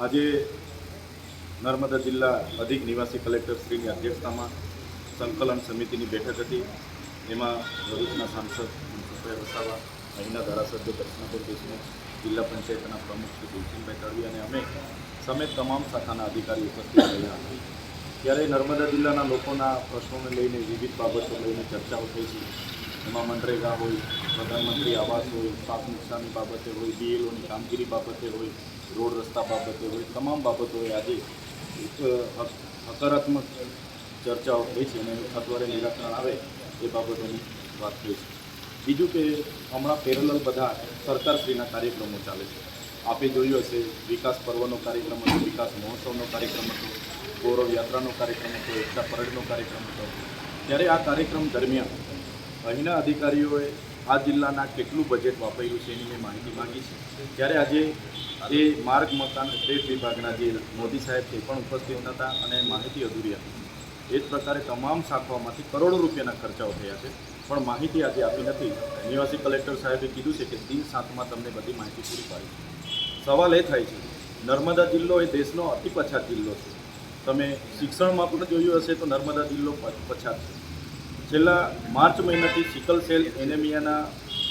આજે નર્મદા જિલ્લા અધિક નિવાસી કલેક્ટર શ્રીની અધ્યક્ષતામાં સંકલન સમિતિની બેઠક હતી। એમાં ભરૂચના સાંસદ મનસુખભાઈ વસાવા, અહીંના ધારાસભ્ય દર્શનાબેન દેશમુખ, જિલ્લા પંચાયતના પ્રમુખ શ્રી ગુલશનભાઈ તડવી અને અમે સમેત તમામ શાખાના અધિકારીઓ ઉપસ્થિત રહ્યા હતા। ત્યારે નર્મદા જિલ્લાના લોકોના પ્રશ્નોને લઈને વિવિધ બાબતો લઈને ચર્ચાઓ થઈ છે। એમાં મનરેગા હોય, પ્રધાનમંત્રી આવાસ હોય, પાક નુકસાની બાબતે હોય, બીએલઓની કામગીરી બાબતે હોય, રોડ રસ્તા બાબતે હોય, તમામ બાબતોએ આજે એક હકારાત્મક ચર્ચાઓ થઈ છે અને સત્વરે નિરાકરણ આવે એ બાબતોની વાત થઈ છે। બીજું કે હમણાં પેરેલલ બધા સરકારશ્રીના કાર્યક્રમો ચાલે છે। આપે જોયું હશે, વિકાસ પર્વનો કાર્યક્રમ હતો, વિકાસ મહોત્સવનો કાર્યક્રમ હતો, ગૌરવ યાત્રાનો કાર્યક્રમ હતો, એકતા પરેડનો કાર્યક્રમ હતો। ત્યારે આ કાર્યક્રમ દરમિયાન અહીંના અધિકારીઓએ આ જિલ્લાના કેટલું બજેટ વાપર્યું છે એની મેં માહિતી માંગી છે। ત્યારે આજે એ માર્ગ મકાન સ્ટેટ વિભાગના જે મોદી સાહેબ છે પણ ઉપસ્થિત નહોતા અને માહિતી અધૂરી હતી। એ જ પ્રકારે તમામ શાખાઓમાંથી કરોડો રૂપિયાના ખર્ચાઓ થયા છે પણ માહિતી આજે આપી નથી। નિવાસી કલેક્ટર સાહેબે કીધું છે કે દિન 7માં તમને બધી માહિતી પૂરી પાડી। સવાલ એ થાય છે, નર્મદા જિલ્લો એ દેશનો અતિ પછાત જિલ્લો છે। તમે શિક્ષણમાં પણ જોયું હશે તો નર્મદા જિલ્લો પછાત છે। છેલ્લા માર્ચ મહિનાથી સિકલ સેલ એનેમિયાના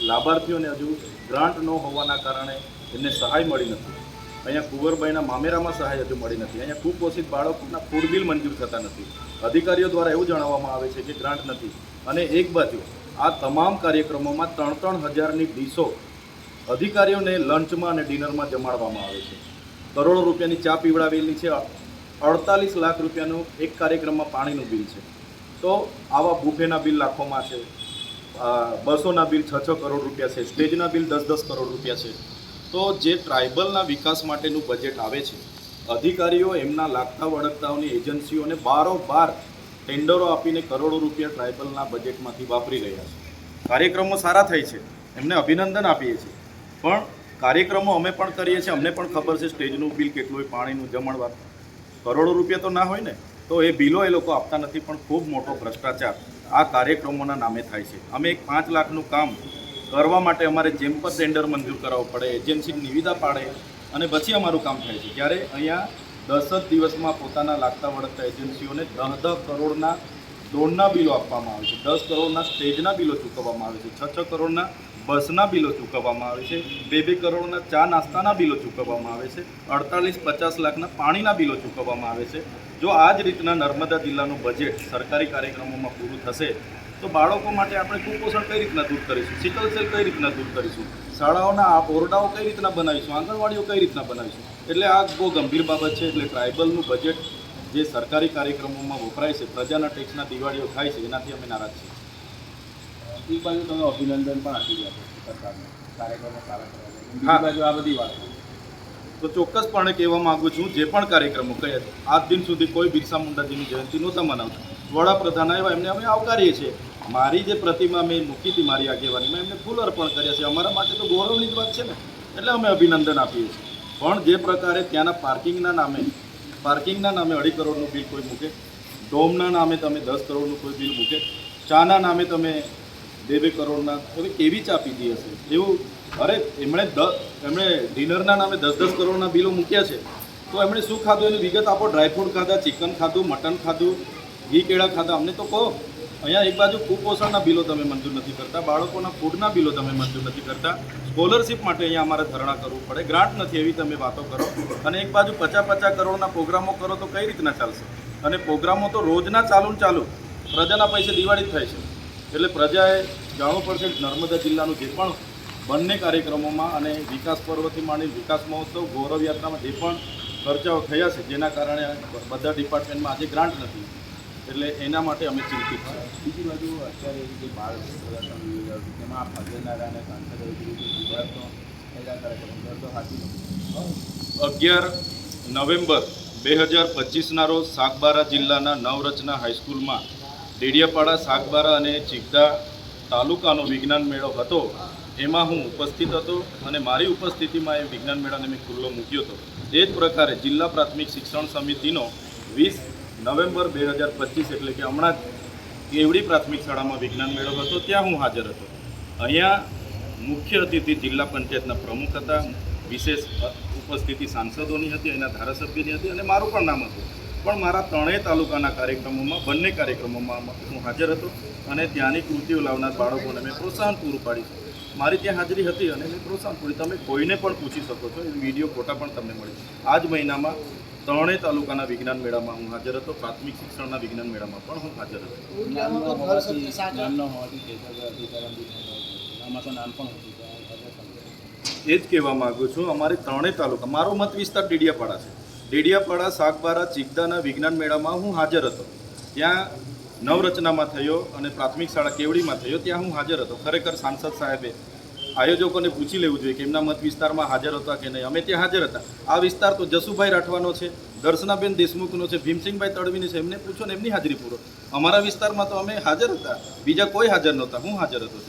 લાભાર્થીઓને હજુ ગ્રાન્ટ ન હોવાના કારણે એમને સહાય મળી નથી। અહીંયા કુંવરબાઈના મામેરામાં સહાય હજુ મળી નથી। અહીંયા કુપોષિત બાળકોના ફૂડ બિલ મંજૂર થતા નથી। અધિકારીઓ દ્વારા એવું જણાવવામાં આવે છે કે ગ્રાન્ટ નથી અને એક બાજુ આ તમામ કાર્યક્રમોમાં 3-3 હજારની ડીશો અધિકારીઓને લંચમાં અને ડિનરમાં જમાડવામાં આવે છે। કરોડો રૂપિયાની ચા પીવડાવેલી છે। 48 લાખ રૂપિયાનું એક કાર્યક્રમમાં પાણીનું બિલ છે। તો આવા બુફેના બિલ લાખોમાં છે, બસોના બિલ 6-6 કરોડ રૂપિયા છે, સ્ટેજના બિલ 10-10 કરોડ રૂપિયા છે। તો જે ટ્રાઇબલના વિકાસ માટેનું બજેટ આવે છે, અધિકારીઓ એમના લાગતા વળગતાઓની એજન્સીઓને બારોબાર ટેન્ડરો આપીને કરોડો રૂપિયા ટ્રાઇબલના બજેટમાંથી વાપરી રહ્યા છે। કાર્યક્રમો સારા થાય છે, એમને અભિનંદન આપીએ છીએ, પણ કાર્યક્રમો અમે પણ કરીએ છીએ, અમને પણ ખબર છે સ્ટેજનું બિલ કેટલું હોય, પાણીનું જમણવાર, કરોડો રૂપિયા તો ના હોય ને, તો એ બિલો એ લોકો આપતા નથી। પણ ખૂબ મોટો ભ્રષ્ટાચાર આ કાર્યક્રમોના નામે થાય છે। અમે એક 5 લાખનું કામ કરવા માટે અમારે જેમ પર ટેન્ડર મંજૂર કરાવવું પડે, એજન્સી નિવિદા પાડે અને પછી અમારું કામ થાય છે। જ્યારે અહીંયા 10 જ દિવસમાં પોતાના લાગતા વળગતા એજન્સીઓને 10 કરોડના ડ્રોનના બિલો આપવામાં આવે છે, 10 કરોડના સ્ટેજના બિલો ચૂકવવામાં આવે છે, 6 કરોડના બસના બિલો ચૂકવવામાં આવે છે, 2 કરોડના ચા નાસ્તાના બિલો ચૂકવવામાં આવે છે, 48-50 લાખના પાણીના બિલો ચૂકવવામાં આવે છે। જો આ જ રીતના નર્મદા જિલ્લાનું બજેટ સરકારી કાર્યક્રમોમાં પૂરું થશે તો બાળકો માટે આપણે કુપોષણ કઈ રીતના દૂર કરીશું, સિકલ સેલ કઈ રીતના દૂર કરીશું, શાળાઓના આ ઓરડાઓ કઈ રીતના બનાવીશું, આંગણવાડીઓ કઈ રીતના બનાવીશું। એટલે આ બહુ ગંભીર બાબત છે। એટલે ટ્રાઇબલનું બજેટ જે સરકારી કાર્યક્રમોમાં વપરાય છે, પ્રજાના ટેક્સના દિવાળીઓ થાય છે, એનાથી અમે નારાજ છીએ। એક બાજુ તમે અભિનંદન પણ આપી રહ્યા છો સરકારને કાર્યક્રમો સારા કરવા, બીજી બાજુ આ બધી વાત તો ચોક્કસપણે કહેવા માગું છું, જે પણ કાર્યક્રમો કહે આજ દિન સુધી કોઈ બિરસા મુંડાજીની જયંતિ નહોતા મનાવતા। વડાપ્રધાન આવ્યા એમને અમે આવકારીએ છીએ। મારી જે પ્રતિમા મેં મૂકી હતી મારી આગેવાનીમાં, એમને ફૂલ અર્પણ કર્યા છે। અમારા માટે તો ગૌરવની જ વાત છે ને, એટલે અમે અભિનંદન આપીએ છીએ। પણ જે પ્રકારે ત્યાંના પાર્કિંગના નામે 2.5 કરોડનું બિલ કોઈ મૂકે, ડોમના નામે તમે 10 કરોડનું કોઈ બિલ મૂકે, ચાના નામે તમે 2 કરોડના, હવે કેવી ચા પીધી હશે એવું। અરે એમણે ડિનરના નામે 10-10 કરોડના બિલો મૂક્યા છે, તો એમણે શું ખાધું એની વિગત આપો। ડ્રાયફ્રૂટ ખાધા, ચિકન ખાધું, મટન ખાધું, ઘી કેળા ખાધા, અમને તો કહો। અહીંયા એક બાજુ કુપોષણના બિલો તમે મંજૂર નથી કરતા, બાળકોના ફૂડના બિલો તમે મંજૂર નથી કરતા, સ્કોલરશિપ માટે અહીંયા અમારે ધરણા કરવું પડે, ગ્રાન્ટ નથી એવી તમે વાતો કરો, અને એક બાજુ 50-50 કરોડના પ્રોગ્રામો કરો તો કઈ રીતના ચાલશે। અને પ્રોગ્રામો તો રોજના ચાલુ પ્રજાના પૈસે દિવાળી જ થાય છે। એટલે પ્રજાએ જાણવું પડશે કે નર્મદા જિલ્લાનું જે પણ બંને કાર્યક્રમોમાં અને વિકાસ પર્વથી માંડી વિકાસ મહોત્સવ, ગૌરવ યાત્રામાં જે પણ ખર્ચાઓ થયા છે, જેના કારણે બધા ડિપાર્ટમેન્ટમાં આજે ગ્રાન્ટ નથી, એટલે એના માટે અમે ચિંતિત છીએ। બીજી બાજુ અત્યારે જે બાળ પ્રદર્શન તેમાં આ ફાજલનારા અને સાંસદોએ કીધું કે ગુજરાતનો પહેલા કાર્યક્રમ તો હાથી નથી। 11 નવેમ્બર 2025ના રોજ સાગબારા જિલ્લાના નવરચના હાઈસ્કૂલમાં ડેડિયાપાડા, સાગબારા અને ચિગદા તાલુકાનો વિજ્ઞાન મેળો હતો। એમાં હું ઉપસ્થિત હતો અને મારી ઉપસ્થિતિમાં એ વિજ્ઞાન મેળાને મેં ખુલ્લો મૂક્યો હતો। એ જ પ્રકારે જિલ્લા પ્રાથમિક શિક્ષણ સમિતિનો 20 નવેમ્બર 2025 એટલે કે હમણાં જ કેવડી પ્રાથમિક શાળામાં વિજ્ઞાન મેળો હતો, ત્યાં હું હાજર હતો। અહીંયા મુખ્ય અતિથિ જિલ્લા પંચાયતના પ્રમુખ હતા, વિશેષ ઉપસ્થિતિ સાંસદોની હતી, એના ધારાસભ્યની હતી અને મારું પણ નામ હતું. પણ મારા ત્રણેય તાલુકાના કાર્યક્રમોમાં, બંને કાર્યક્રમોમાં હું હાજર હતો અને ત્યાંની કૃતિઓ લાવનાર બાળકોને મેં પ્રોત્સાહન પૂરું પાડ્યું. મારી ત્યાં હાજરી હતી અને મેં પ્રોત્સાહન પૂરી. તમે કોઈને પણ પૂછી શકો છો, એ વિડીયો ફોટા પણ તમને મળે. આ જ મહિનામાં ત્રણેય તાલુકાના વિજ્ઞાન મેળામાં હું હાજર હતો. પ્રાથમિક શિક્ષણના વિજ્ઞાન મેળામાં પણ હું હાજર હતો. નામનો હોવાથી કેશવભાઈ અધિકારી આમાં તો નામ પણ હતું એ જ કહેવા માગું છું. અમારે ત્રણેય તાલુકા, મારો મત વિસ્તાર ડેડિયાપાડા છે. ડેડિયાપાડા, સાગબારા, ચિગદાના વિજ્ઞાન મેળામાં હું હાજર હતો. ત્યાં નવરચનામાં થયો અને પ્રાથમિક શાળા કેવડીમાં થયો, ત્યાં હું હાજર હતો. ખરેખર સાંસદ સાહેબે આયોજકોને પૂછી લેવું જોઈએ કે એમના મત વિસ્તારમાં હાજર હતા કે નહીં. અમે ત્યાં હાજર હતા. આ વિસ્તાર તો જસુભાઈ રાઠવાનો છે, દર્શનાબેન દેશમુખનો છે, ભીમસિંહભાઈ તડવીની છે. એમને પૂછો ને એમની હાજરી પૂરો. અમારા વિસ્તારમાં તો અમે હાજર હતા, બીજા કોઈ હાજર નહોતા. હું હાજર હતો.